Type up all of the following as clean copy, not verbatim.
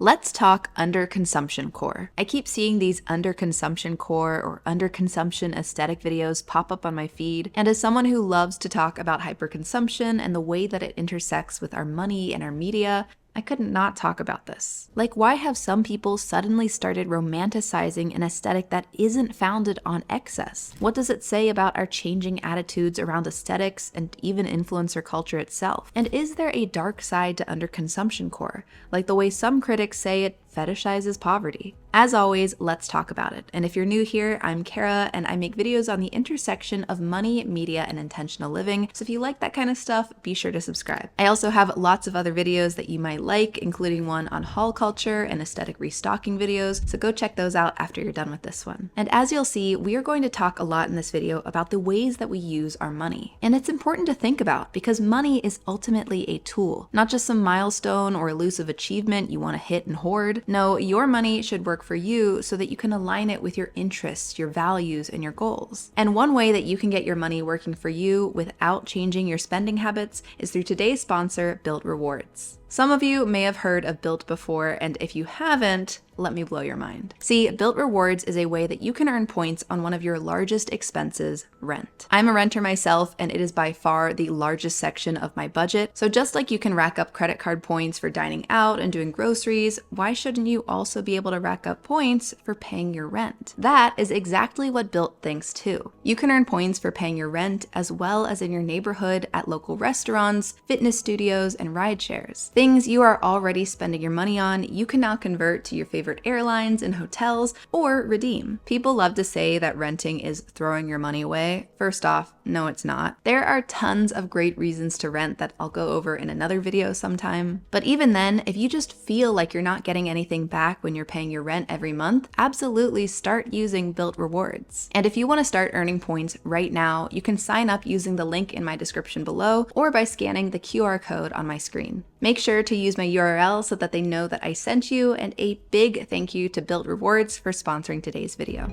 Let's talk underconsumption core. I keep seeing these underconsumption core or underconsumption aesthetic videos pop up on my feed, and as someone who loves to talk about hyperconsumption and the way that it intersects with our money and our media, I couldn't not talk about this. Like, why have some people suddenly started romanticizing an aesthetic that isn't founded on excess? What does it say about our changing attitudes around aesthetics and even influencer culture itself? And is there a dark side to underconsumption core, like the way some critics say it fetishizes poverty? As always, let's talk about it. And if you're new here, I'm Cara, and I make videos on the intersection of money, media, and intentional living. So if you like that kind of stuff, be sure to subscribe. I also have lots of other videos that you might like, including one on haul culture and aesthetic restocking videos. So go check those out after you're done with this one. And as you'll see, we are going to talk a lot in this video about the ways that we use our money. And it's important to think about because money is ultimately a tool, not just some milestone or elusive achievement you want to hit and hoard. No, your money should work for you so that you can align it with your interests, your values, and your goals. And one way that you can get your money working for you without changing your spending habits is through today's sponsor, Bilt Rewards. Some of you may have heard of Bilt before, and if you haven't, let me blow your mind. See, Bilt Rewards is a way that you can earn points on one of your largest expenses, rent. I'm a renter myself, and it is by far the largest section of my budget. So just like you can rack up credit card points for dining out and doing groceries, why shouldn't you also be able to rack up points for paying your rent? That is exactly what Bilt thinks too. You can earn points for paying your rent as well as in your neighborhood at local restaurants, fitness studios, and ride shares. Things you are already spending your money on, you can now convert to your favorite airlines and hotels or redeem. People love to say that renting is throwing your money away. First off, no, it's not. There are tons of great reasons to rent that I'll go over in another video sometime. But even then, if you just feel like you're not getting anything back when you're paying your rent every month, absolutely start using Bilt Rewards. And if you want to start earning points right now, you can sign up using the link in my description below or by scanning the QR code on my screen. Make sure to use my URL so that they know that I sent you, and a big thank you to Bilt Rewards for sponsoring today's video.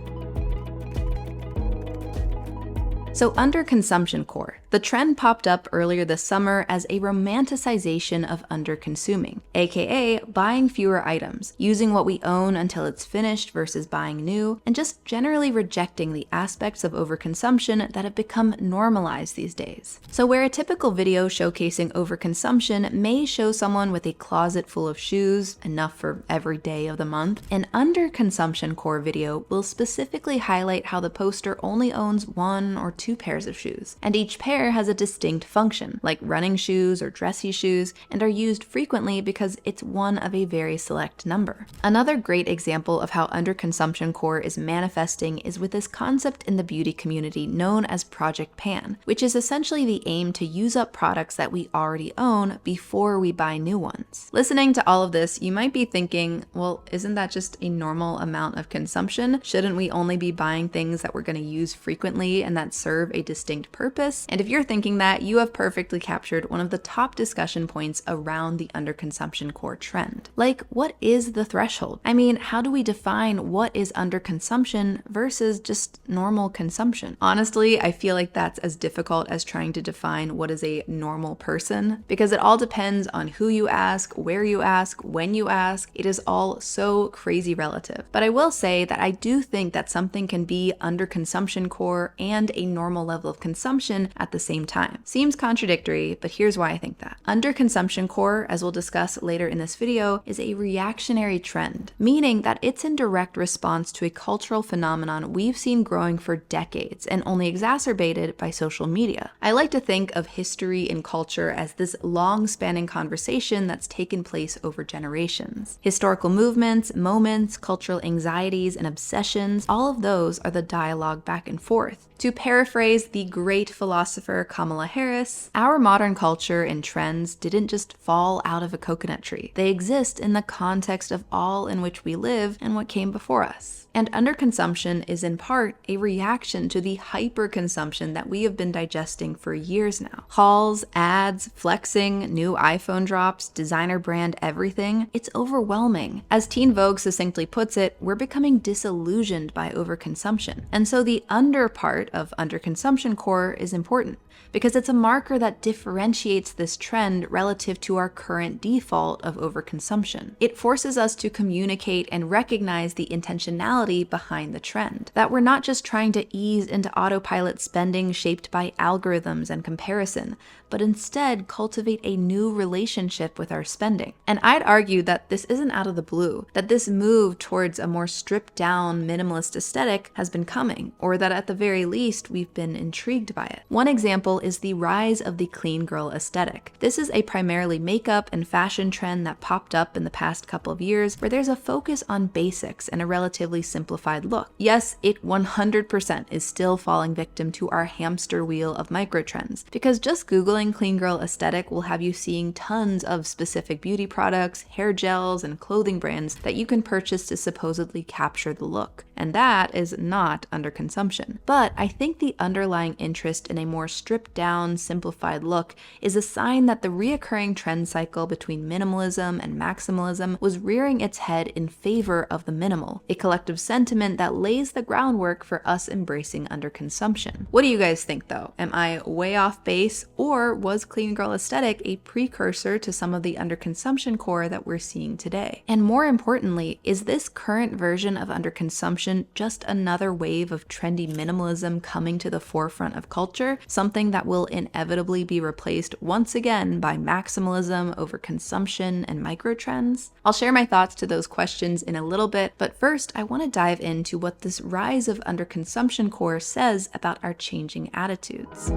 So underconsumption core. The trend popped up earlier this summer as a romanticization of underconsuming, aka buying fewer items, using what we own until it's finished versus buying new, and just generally rejecting the aspects of overconsumption that have become normalized these days. So where a typical video showcasing overconsumption may show someone with a closet full of shoes, enough for every day of the month, an underconsumption core video will specifically highlight how the poster only owns 1 or 2 pairs of shoes, and each pair has a distinct function, like running shoes or dressy shoes, and are used frequently because it's one of a very select number. Another great example of how underconsumption core is manifesting is with this concept in the beauty community known as Project Pan, which is essentially the aim to use up products that we already own before we buy new ones. Listening to all of this, you might be thinking, well, isn't that just a normal amount of consumption? Shouldn't we only be buying things that we're going to use frequently and that serve a distinct purpose? And if you're thinking that, you have perfectly captured one of the top discussion points around the underconsumption core trend. Like, what is the threshold? I mean, how do we define what is underconsumption versus just normal consumption? Honestly, I feel like that's as difficult as trying to define what is a normal person, because it all depends on who you ask, where you ask, when you ask. It is all so crazy relative. But I will say that I do think that something can be underconsumption core and a normal level of consumption at the same time. Seems contradictory, but here's why I think that. Underconsumption core, as we'll discuss later in this video, is a reactionary trend, meaning that it's in direct response to a cultural phenomenon we've seen growing for decades and only exacerbated by social media. I like to think of history and culture as this long-spanning conversation that's taken place over generations. Historical movements, moments, cultural anxieties, and obsessions, all of those are the dialogue back and forth. To paraphrase the great philosopher Kamala Harris, our modern culture and trends didn't just fall out of a coconut tree. They exist in the context of all in which we live and what came before us. And underconsumption is in part a reaction to the hyperconsumption that we have been digesting for years now. Hauls, ads, flexing, new iPhone drops, designer brand everything, it's overwhelming. As Teen Vogue succinctly puts it, we're becoming disillusioned by overconsumption. And so the under part of underconsumption core is important. because it's a marker that differentiates this trend relative to our current default of overconsumption. It forces us to communicate and recognize the intentionality behind the trend, that we're not just trying to ease into autopilot spending shaped by algorithms and comparison, but instead cultivate a new relationship with our spending. And I'd argue that this isn't out of the blue, that this move towards a more stripped down minimalist aesthetic has been coming, or that at the very least we've been intrigued by it. One example is the rise of the clean girl aesthetic. This is a primarily makeup and fashion trend that popped up in the past couple of years, where there's a focus on basics and a relatively simplified look. Yes, it 100% is still falling victim to our hamster wheel of microtrends, because just Googling clean girl aesthetic will have you seeing tons of specific beauty products, hair gels, and clothing brands that you can purchase to supposedly capture the look. And that is not underconsumption. But I think the underlying interest in a more stripped down, simplified look is a sign that the reoccurring trend cycle between minimalism and maximalism was rearing its head in favor of the minimal, a collective sentiment that lays the groundwork for us embracing underconsumption. What do you guys think though? Am I way off base, or was clean girl aesthetic a precursor to some of the underconsumption core that we're seeing today? And more importantly, is this current version of underconsumption just another wave of trendy minimalism coming to the forefront of culture, something that will inevitably be replaced once again by maximalism, overconsumption, and microtrends? I'll share my thoughts to those questions in a little bit, but first I want to dive into what this rise of underconsumption core says about our changing attitudes.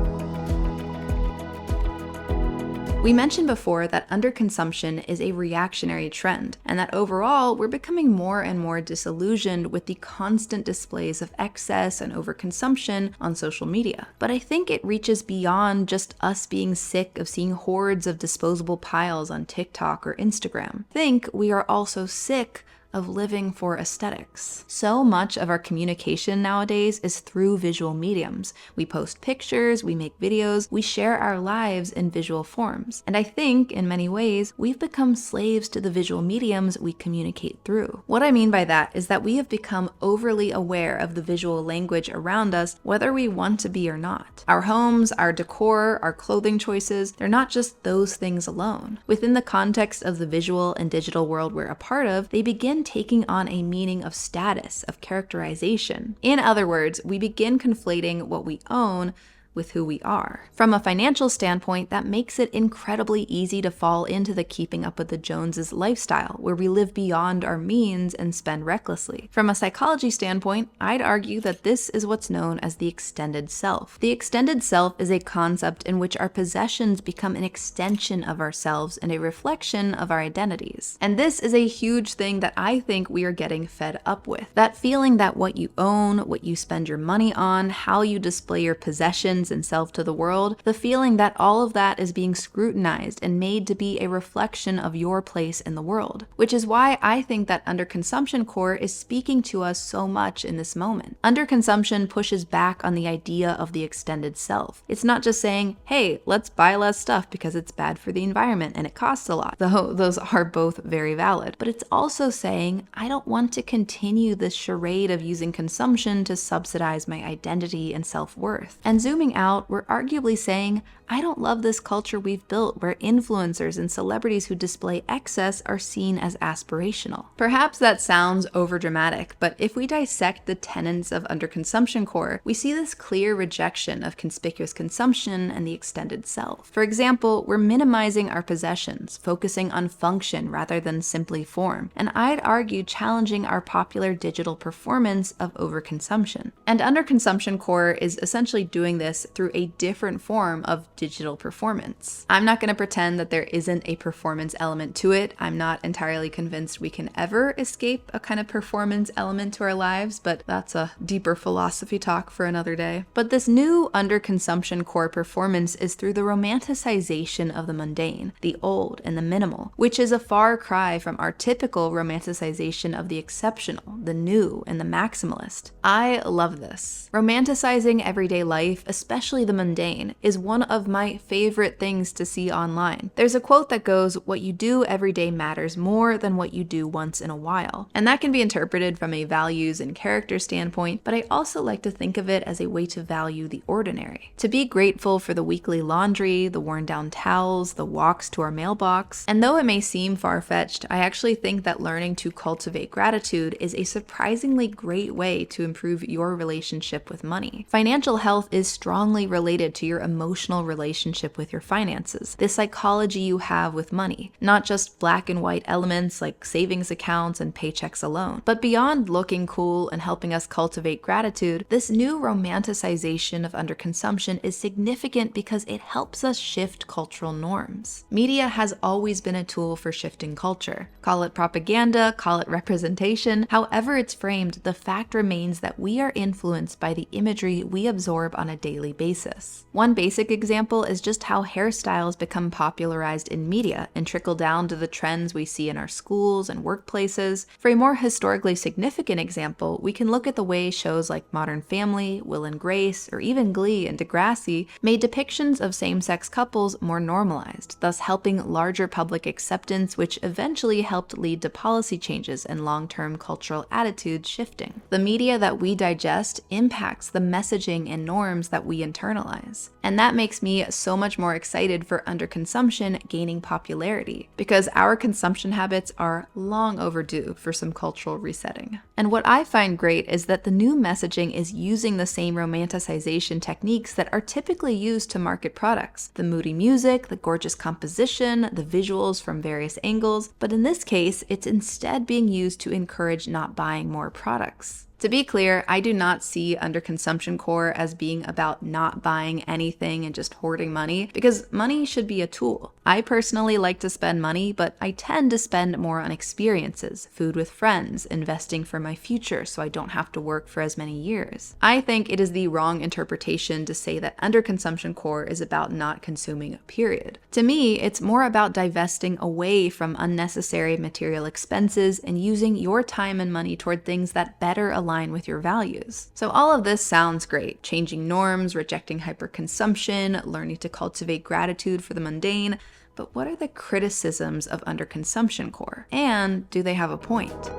We mentioned before that underconsumption is a reactionary trend, and that overall we're becoming more and more disillusioned with the constant displays of excess and overconsumption on social media. But I think it reaches beyond just us being sick of seeing hordes of disposable piles on TikTok or Instagram. I think we are also sick of living for aesthetics. So much of our communication nowadays is through visual mediums. We post pictures, we make videos, we share our lives in visual forms. And I think, in many ways, we've become slaves to the visual mediums we communicate through. What I mean by that is that we have become overly aware of the visual language around us, whether we want to be or not. Our homes, our decor, our clothing choices, they're not just those things alone. Within the context of the visual and digital world we're a part of, they begin taking on a meaning of status, of characterization. In other words, we begin conflating what we own with who we are. From a financial standpoint, that makes it incredibly easy to fall into the keeping up with the Joneses lifestyle, where we live beyond our means and spend recklessly. From a psychology standpoint, I'd argue that this is what's known as the extended self. The extended self is a concept in which our possessions become an extension of ourselves and a reflection of our identities. And this is a huge thing that I think we are getting fed up with. That feeling that what you own, what you spend your money on, how you display your possessions and self to the world, the feeling that all of that is being scrutinized and made to be a reflection of your place in the world. Which is why I think that underconsumption core is speaking to us so much in this moment. Underconsumption pushes back on the idea of the extended self. It's not just saying, hey, let's buy less stuff because it's bad for the environment and it costs a lot, though those are both very valid. But it's also saying, I don't want to continue this charade of using consumption to subsidize my identity and self-worth. And zooming out, we're arguably saying, I don't love this culture we've built where influencers and celebrities who display excess are seen as aspirational. Perhaps that sounds overdramatic, but if we dissect the tenets of underconsumption core, we see this clear rejection of conspicuous consumption and the extended self. For example, we're minimizing our possessions, focusing on function rather than simply form, and I'd argue challenging our popular digital performance of overconsumption. And underconsumption core is essentially doing this through a different form of digital performance. I'm not going to pretend that there isn't a performance element to it. I'm not entirely convinced we can ever escape a kind of performance element to our lives, but that's a deeper philosophy talk for another day. But this new underconsumption core performance is through the romanticization of the mundane, the old, and the minimal, which is a far cry from our typical romanticization of the exceptional, the new, and the maximalist. I love this. Romanticizing everyday life, especially especially the mundane, is one of my favorite things to see online. There's a quote that goes, "What you do every day matters more than what you do once in a while." And that can be interpreted from a values and character standpoint, but I also like to think of it as a way to value the ordinary. To be grateful for the weekly laundry, the worn down towels, the walks to our mailbox. And though it may seem far-fetched, I actually think that learning to cultivate gratitude is a surprisingly great way to improve your relationship with money. Financial health is strongly related to your emotional relationship with your finances, the psychology you have with money, not just black and white elements like savings accounts and paychecks alone. But beyond looking cool and helping us cultivate gratitude, this new romanticization of underconsumption is significant because it helps us shift cultural norms. Media has always been a tool for shifting culture. Call it propaganda, call it representation, however it's framed, the fact remains that we are influenced by the imagery we absorb on a daily basis. One basic example is just how hairstyles become popularized in media and trickle down to the trends we see in our schools and workplaces. For a more historically significant example, we can look at the way shows like Modern Family, Will and Grace, or even Glee and Degrassi made depictions of same-sex couples more normalized, thus helping larger public acceptance, which eventually helped lead to policy changes and long-term cultural attitude shifting. The media that we digest impacts the messaging and norms that we internalize. And that makes me so much more excited for underconsumption gaining popularity, because our consumption habits are long overdue for some cultural resetting. And what I find great is that the new messaging is using the same romanticization techniques that are typically used to market products. The moody music, the gorgeous composition, the visuals from various angles, but in this case, it's instead being used to encourage not buying more products. To be clear, I do not see underconsumption core as being about not buying anything and just hoarding money, because money should be a tool. I personally like to spend money, but I tend to spend more on experiences, food with friends, investing for my future so I don't have to work for as many years. I think it is the wrong interpretation to say that underconsumption core is about not consuming, period. To me, it's more about divesting away from unnecessary material expenses and using your time and money toward things that better align with your values. So all of this sounds great. Changing norms, rejecting hyperconsumption, learning to cultivate gratitude for the mundane. But what are the criticisms of underconsumption core? And do they have a point?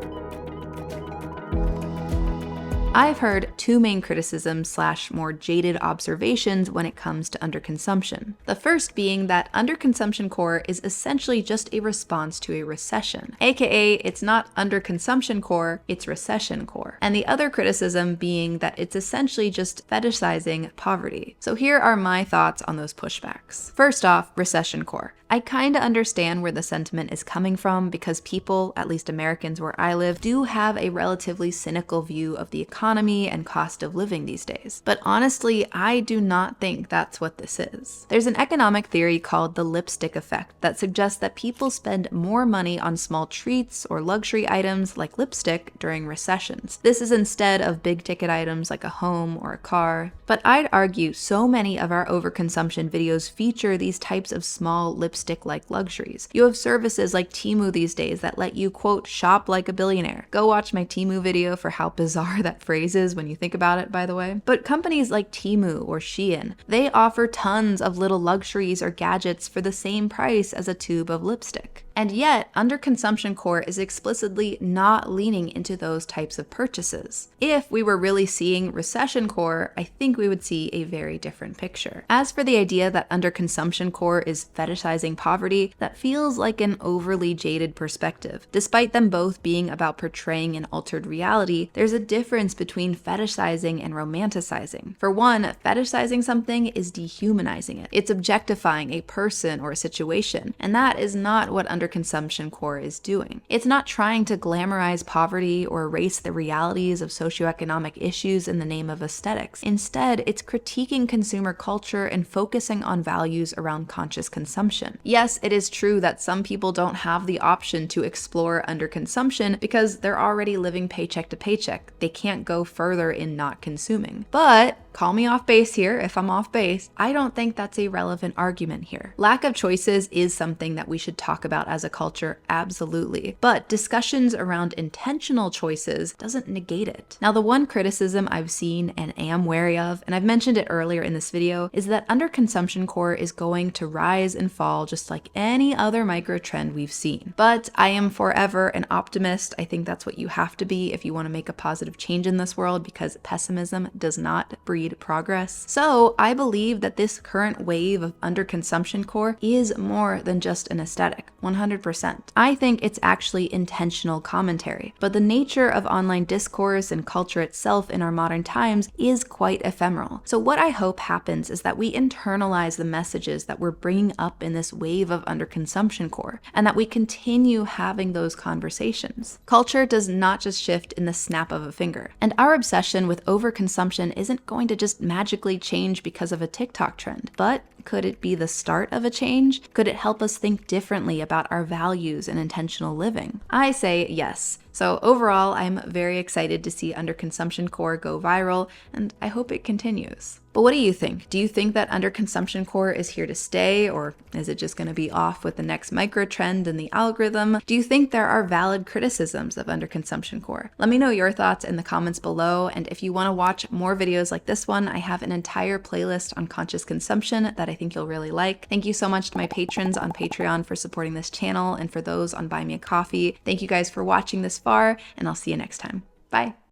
I've heard two main criticisms / more jaded observations when it comes to underconsumption. The first being that underconsumption core is essentially just a response to a recession, aka it's not underconsumption core, it's recession core. And the other criticism being that it's essentially just fetishizing poverty. So here are my thoughts on those pushbacks. First off, recession core. I kinda understand where the sentiment is coming from because people, at least Americans where I live, do have a relatively cynical view of the economy and cost of living these days. But honestly, I do not think that's what this is. There's an economic theory called the lipstick effect that suggests that people spend more money on small treats or luxury items like lipstick during recessions. This is instead of big ticket items like a home or a car. But I'd argue so many of our overconsumption videos feature these types of small lipstick-like luxuries. You have services like Temu these days that let you, quote, shop like a billionaire. Go watch my Temu video for how bizarre that phrase is when you think about it, by the way. But companies like Temu or Shein, they offer tons of little luxuries or gadgets for the same price as a tube of lipstick. And yet, underconsumption core is explicitly not leaning into those types of purchases. If we were really seeing recession core, I think we would see a very different picture. As for the idea that underconsumption core is fetishizing poverty, that feels like an overly jaded perspective. Despite them both being about portraying an altered reality, there's a difference between fetishizing and romanticizing. For one, fetishizing something is dehumanizing it. It's objectifying a person or a situation, and that is not what underconsumption core is doing. It's not trying to glamorize poverty or erase the realities of socioeconomic issues in the name of aesthetics. Instead, it's critiquing consumer culture and focusing on values around conscious consumption. Yes, it is true that some people don't have the option to explore underconsumption because they're already living paycheck to paycheck. They can't go further in not consuming. But call me off base here if I'm off base, I don't think that's a relevant argument here. Lack of choices is something that we should talk about as a culture, absolutely. But discussions around intentional choices doesn't negate it. Now, the one criticism I've seen and am wary of, and I've mentioned it earlier in this video, is that underconsumption core is going to rise and fall just like any other micro trend we've seen. But I am forever an optimist. I think that's what you have to be if you want to make a positive change in this world, because pessimism does not breed progress. So I believe that this current wave of underconsumption core is more than just an aesthetic, 100%. I think it's actually intentional commentary, but the nature of online discourse and culture itself in our modern times is quite ephemeral. So what I hope happens is that we internalize the messages that we're bringing up in this wave of underconsumption core, and that we continue having those conversations. Culture does not just shift in the snap of a finger, and our obsession with overconsumption isn't going to just magically change because of a TikTok trend. But could it be the start of a change? Could it help us think differently about our values and intentional living? I say yes. So overall, I'm very excited to see underconsumption core go viral, and I hope it continues. But what do you think? Do you think that underconsumption core is here to stay, or is it just going to be off with the next micro trend in the algorithm? Do you think there are valid criticisms of underconsumption core? Let me know your thoughts in the comments below, and if you want to watch more videos like this one, I have an entire playlist on conscious consumption that I think you'll really like. Thank you so much to my patrons on Patreon for supporting this channel, and for those on Buy Me a Coffee. Thank you guys for watching this far, and I'll see you next time. Bye.